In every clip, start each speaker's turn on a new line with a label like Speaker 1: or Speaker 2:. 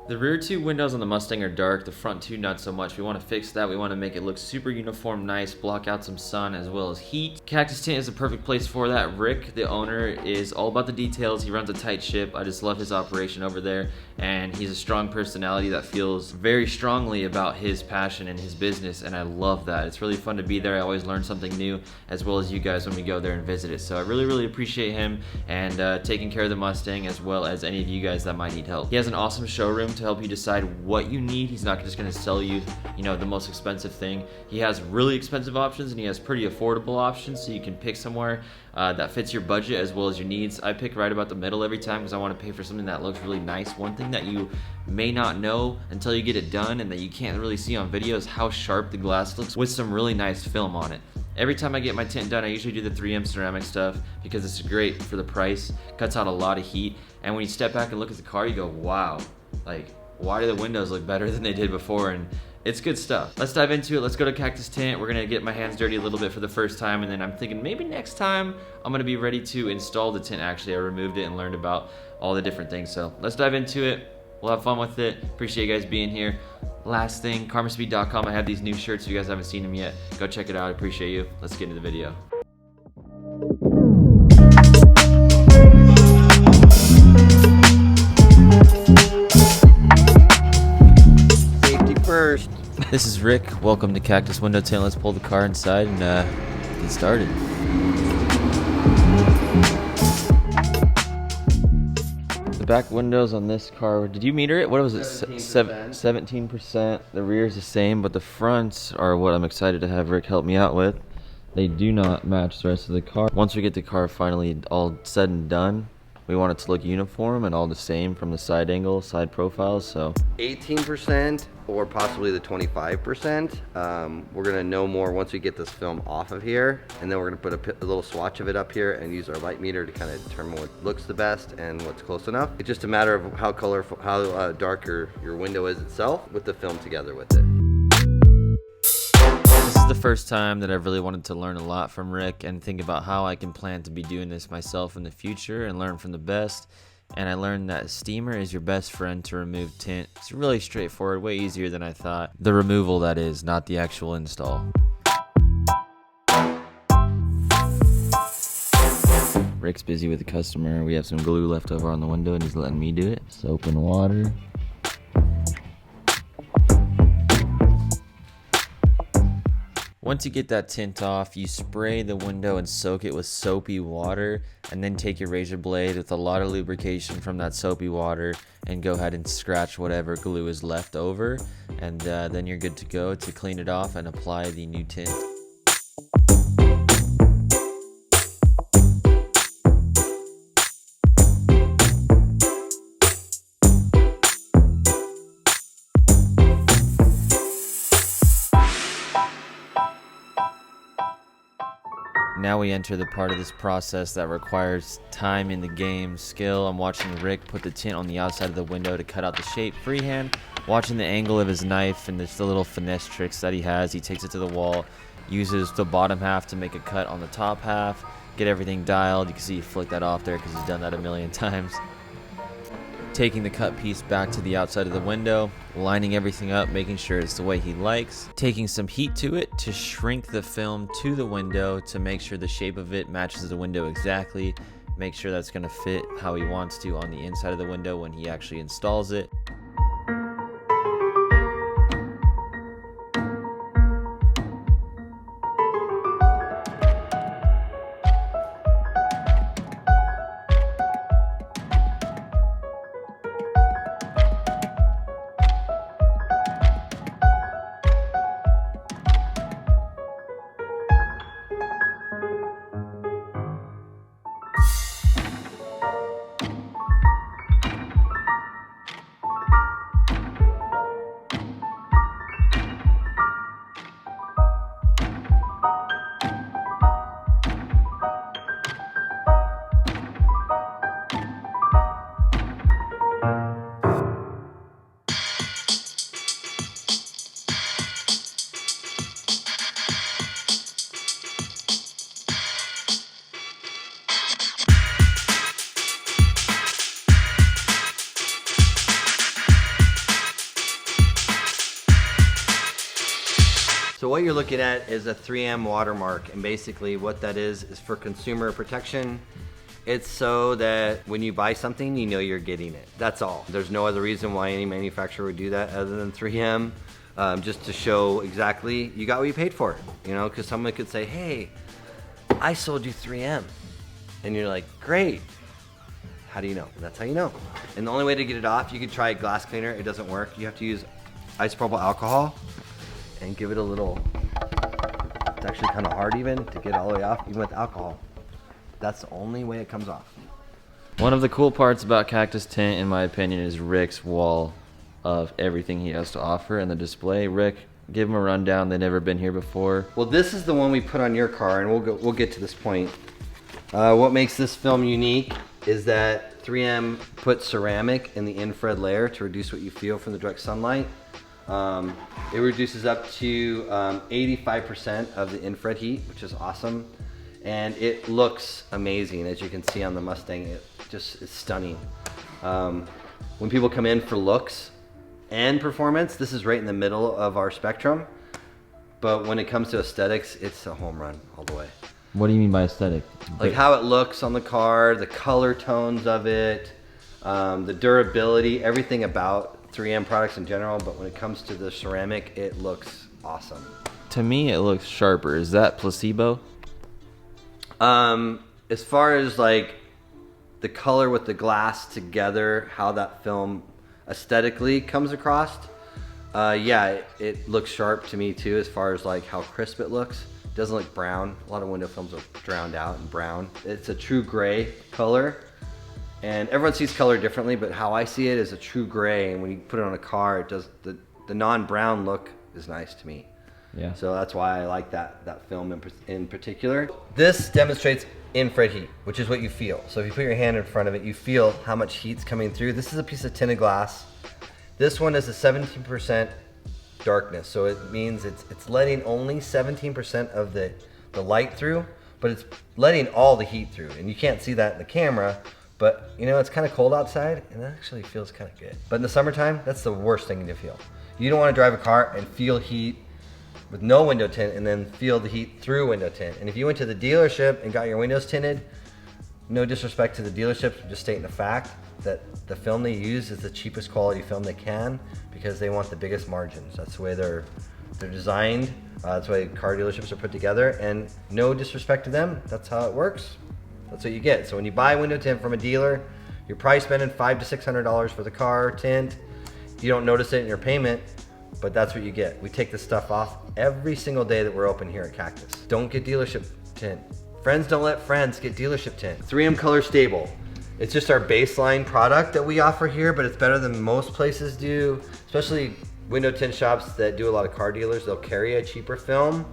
Speaker 1: The rear two windows on the Mustang are dark, the front two not so much. We want to fix that. We want to make it look super uniform, nice, block out some sun as well as heat. Cactus Tint is a perfect place for that. Rick, the owner, is all about the details. He runs a tight ship. I just love his operation over there, and he's a strong personality that feels very strongly about his passion and his business, and I love that. It's really fun to be there. I always learn something new, as well as you guys when we go there and visit it. So I really appreciate him and taking care of the Mustang, as well as any of you guys that might need help. He has an awesome showroom to help you decide what you need. He's not just going to sell you, the most expensive thing. He has really expensive options and he has pretty affordable options, so you can pick somewhere that fits your budget as well as your needs. I pick right about the middle every time because I want to pay for something that looks really nice. One thing that you may not know until you get it done and that you can't really see on video is how sharp the glass looks with some really nice film on it. Every time I get my tint done, I usually do the 3M ceramic stuff because it's great for the price, cuts out a lot of heat, and when you step back and look at the car, you go, wow, like, why do the windows look better than they did before? And it's good stuff. Let's dive into it. Let's go to Cactus Tint. We're gonna get my hands dirty a little bit for the first time, and then I'm thinking maybe next time I'm gonna be ready to install the tint. Actually, I removed it and learned about all the different things. So let's dive into it. We'll have fun with it. Appreciate you guys being here. Last thing, karmaspeed.com. I have these new shirts. If you guys haven't seen them yet, go check it out. I appreciate you. Let's get into the video.
Speaker 2: First.
Speaker 1: This is Rick. Welcome to Cactus Window Tint. Let's pull the car inside and get started. The back windows on this car, did you meter it? What was it? 17%. The rear is the same, but the fronts are what I'm excited to have Rick help me out with. They do not match the rest of the car. Once we get the car finally all said and done, we want it to look uniform and all the same from the side angle, side profiles, so.
Speaker 2: 18% or possibly the 25%. We're gonna know more once we get this film off of here, and then we're gonna put a little swatch of it up here and use our light meter to kind of determine what looks the best and what's close enough. It's just a matter of how colorful, how dark your window is itself with the film together with it.
Speaker 1: This is the first time that I've really wanted to learn a lot from Rick and think about how I can plan to be doing this myself in the future and learn from the best. And I learned that steamer is your best friend to remove tint. It's really straightforward, way easier than I thought. The removal, that is, not the actual install. Rick's busy with the customer. We have some glue left over on the window and he's letting me do it. Soap and water. Once you get that tint off, you spray the window and soak it with soapy water, and then take your razor blade with a lot of lubrication from that soapy water and go ahead and scratch whatever glue is left over, and then you're good to go to clean it off and apply the new tint. Now we enter the part of this process that requires time in the game, skill. I'm watching Rick put the tint on the outside of the window to cut out the shape freehand, watching the angle of his knife and the little finesse tricks that he has. He takes it to the wall, uses the bottom half to make a cut on the top half, get everything dialed. You can see he flicked that off there because he's done that a million times. Taking the cut piece back to the outside of the window, lining everything up, making sure it's the way he likes, taking some heat to it to shrink the film to the window to make sure the shape of it matches the window exactly, make sure that's going to fit how he wants to on the inside of the window when he actually installs it.
Speaker 2: So what you're looking at is a 3M watermark, and basically what that is for consumer protection. It's so that when you buy something, you know you're getting it. That's all. There's no other reason why any manufacturer would do that other than 3M, just to show exactly you got what you paid for. You know, because someone could say, hey, I sold you 3M. And you're like, great. How do you know? That's how you know. And the only way to get it off, you could try a glass cleaner. It doesn't work. You have to use isopropyl alcohol and give it a little, it's actually kind of hard even to get it all the way off, even with alcohol. That's the only way it comes off.
Speaker 1: One of the cool parts about Cactus Tint, in my opinion, is Rick's wall of everything he has to offer and the display. Rick, give him a rundown. They've never been here before.
Speaker 2: Well, this is the one we put on your car, and we'll get to this point. What makes this film unique is that 3M put ceramic in the infrared layer to reduce what you feel from the direct sunlight. It reduces up to 85% of the infrared heat, which is awesome. And it looks amazing. As you can see on the Mustang, it just is stunning. When people come in for looks and performance, this is right in the middle of our spectrum. But when it comes to aesthetics, it's a home run all the way.
Speaker 1: What do you mean by aesthetic?
Speaker 2: Like how it looks on the car, the color tones of it, the durability, everything about 3M products in general, but when it comes to the ceramic, it looks awesome.
Speaker 1: To me, it looks sharper. Is that placebo?
Speaker 2: As far as like the color with the glass together, how that film aesthetically comes across, yeah, it looks sharp to me too, as far as like how crisp it looks. It doesn't look brown. A lot of window films are drowned out in brown. It's a true gray color, and everyone sees color differently, but how I see it is a true gray, and when you put it on a car, it does the non-brown look is nice to me.
Speaker 1: Yeah.
Speaker 2: So that's why I like that film in particular. This demonstrates infrared heat, which is what you feel. So if you put your hand in front of it, you feel how much heat's coming through. This is a piece of tinted glass. This one is a 17% darkness, so it means it's letting only 17% of the light through, but it's letting all the heat through. And you can't see that in the camera, but you know, it's kind of cold outside, and that actually feels kind of good. But in the summertime, that's the worst thing to feel. You don't want to drive a car and feel heat with no window tint and then feel the heat through window tint. And if you went to the dealership and got your windows tinted, no disrespect to the dealerships, I'm just stating the fact that the film they use is the cheapest quality film they can because they want the biggest margins. That's the way they're designed. That's the way car dealerships are put together, and no disrespect to them, that's how it works. That's what you get. So when you buy window tint from a dealer, you're probably spending $500 to $600 for the car tint. You don't notice it in your payment, but that's what you get. We take this stuff off every single day that we're open here at Cactus. Don't get dealership tint. Friends don't let friends get dealership tint. 3M Color Stable. It's just our baseline product that we offer here, but it's better than most places do, especially window tint shops that do a lot of car dealers. They'll carry a cheaper film.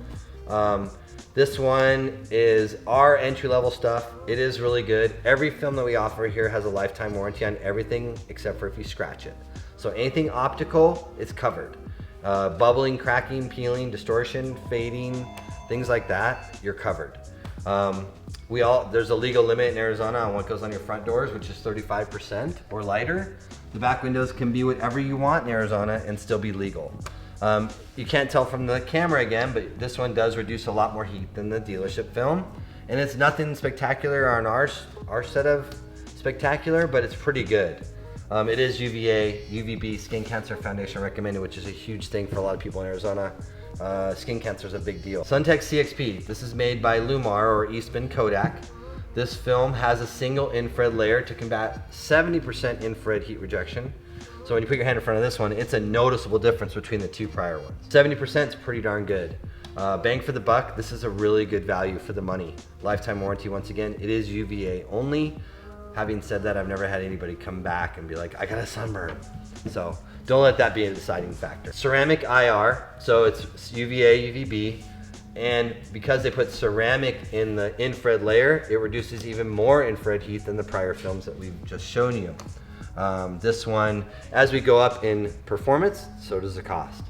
Speaker 2: This one is our entry-level stuff. It is really good. Every film that we offer here has a lifetime warranty on everything except for if you scratch it. So anything optical, it's covered. Bubbling, cracking, peeling, distortion, fading, things like that, you're covered. There's a legal limit in Arizona on what goes on your front doors, which is 35% or lighter. The back windows can be whatever you want in Arizona and still be legal. You can't tell from the camera again, but this one does reduce a lot more heat than the dealership film. And it's nothing spectacular on our set of spectacular, but it's pretty good. It is UVA, UVB, Skin Cancer Foundation recommended, which is a huge thing for a lot of people in Arizona. Skin cancer is a big deal. Suntech CXP, this is made by Lumar or Eastman Kodak. This film has a single infrared layer to combat 70% infrared heat rejection. So when you put your hand in front of this one, it's a noticeable difference between the two prior ones. 70% is pretty darn good. Bang for the buck, this is a really good value for the money. Lifetime warranty, once again, it is UVA only. Having said that, I've never had anybody come back and be like, I got a sunburn. So don't let that be a deciding factor. Ceramic IR, so it's UVA, UVB, and because they put ceramic in the infrared layer, it reduces even more infrared heat than the prior films that we've just shown you. This one, as we go up in performance, so does the cost.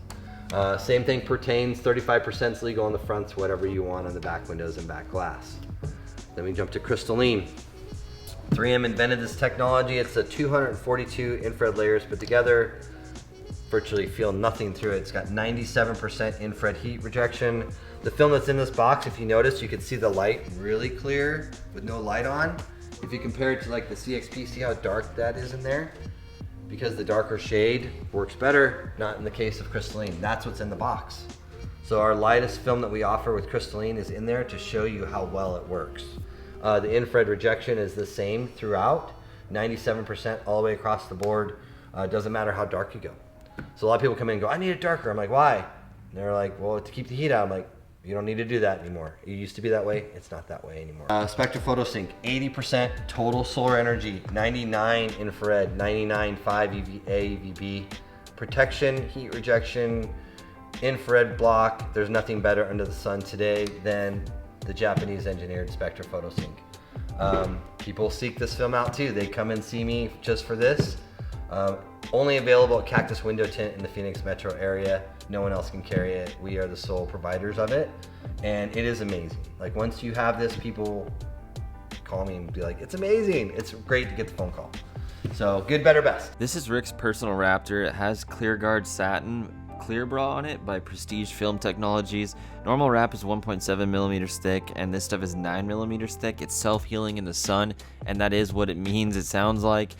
Speaker 2: Same thing pertains, 35% is legal on the fronts, whatever you want on the back windows and back glass. Then we jump to crystalline. 3M invented this technology. It's a 242 infrared layers put together. virtually feel nothing through it. It's got 97% infrared heat rejection. The film that's in this box, if you notice, you can see the light really clear with no light on. If you compare it to like the CXP, see how dark that is in there? Because the darker shade works better, not in the case of crystalline. That's what's in the box. So our lightest film that we offer with crystalline is in there to show you how well it works. The infrared rejection is the same throughout, 97% all the way across the board. Doesn't matter how dark you go. So a lot of people come in and go, I need it darker. I'm like, why? And they're like, well, to keep the heat out. I'm like, you don't need to do that anymore. It used to be that way. It's not that way anymore. Spectrophoto Sync, 80% total solar energy, 99 infrared, 99 5 UVA, UVB. Protection, heat rejection, infrared block. There's nothing better under the sun today than the Japanese engineered Spectrophoto Sync. People seek this film out too. They come and see me just for this. Only available at Cactus Window Tint in the Phoenix metro area. No one else can carry it. We are the sole providers of it, and it is amazing. Like once you have this, people call me and be like, it's amazing. It's great to get the phone call. So good, better, best.
Speaker 1: This is Rick's personal Raptor. It has ClearGuard Satin Clear Bra on it by Prestige Film Technologies. Normal wrap is 1.7 millimeters thick, and this stuff is 9 millimeters thick. It's self-healing in the sun, and that is what it means. It sounds like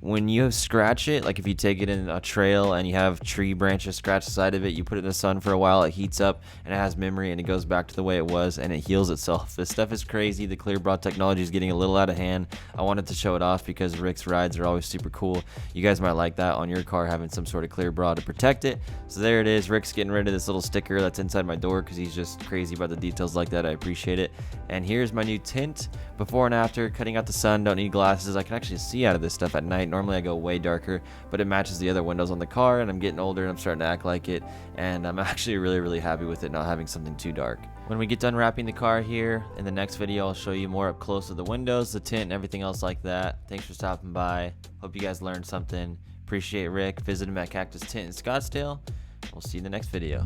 Speaker 1: when you scratch it, like if you take it in a trail and you have tree branches scratch the side of it, you put it in the sun for a while, it heats up and it has memory and it goes back to the way it was and it heals itself. This stuff is crazy. The Clear Bra technology is getting a little out of hand. I wanted to show it off because Rick's rides are always super cool. You guys might like that on your car, having some sort of Clear Bra to protect it. So there it is. Rick's getting rid of this little sticker that's inside my door because he's just crazy about the details like that. I appreciate it. And here's my new tint. Before and after, cutting out the sun, don't need glasses. I can actually see out of this stuff at night. Normally I go way darker, but it matches the other windows on the car, and I'm getting older and I'm starting to act like it, and I'm actually really happy with it not having something too dark. When we get done wrapping the car here, in the next video I'll show you more up close of the windows, the tint, and everything else like that. Thanks for stopping by. Hope you guys learned something. Appreciate Rick. Visit him at Cactus Tint in Scottsdale. We'll see you in the next video.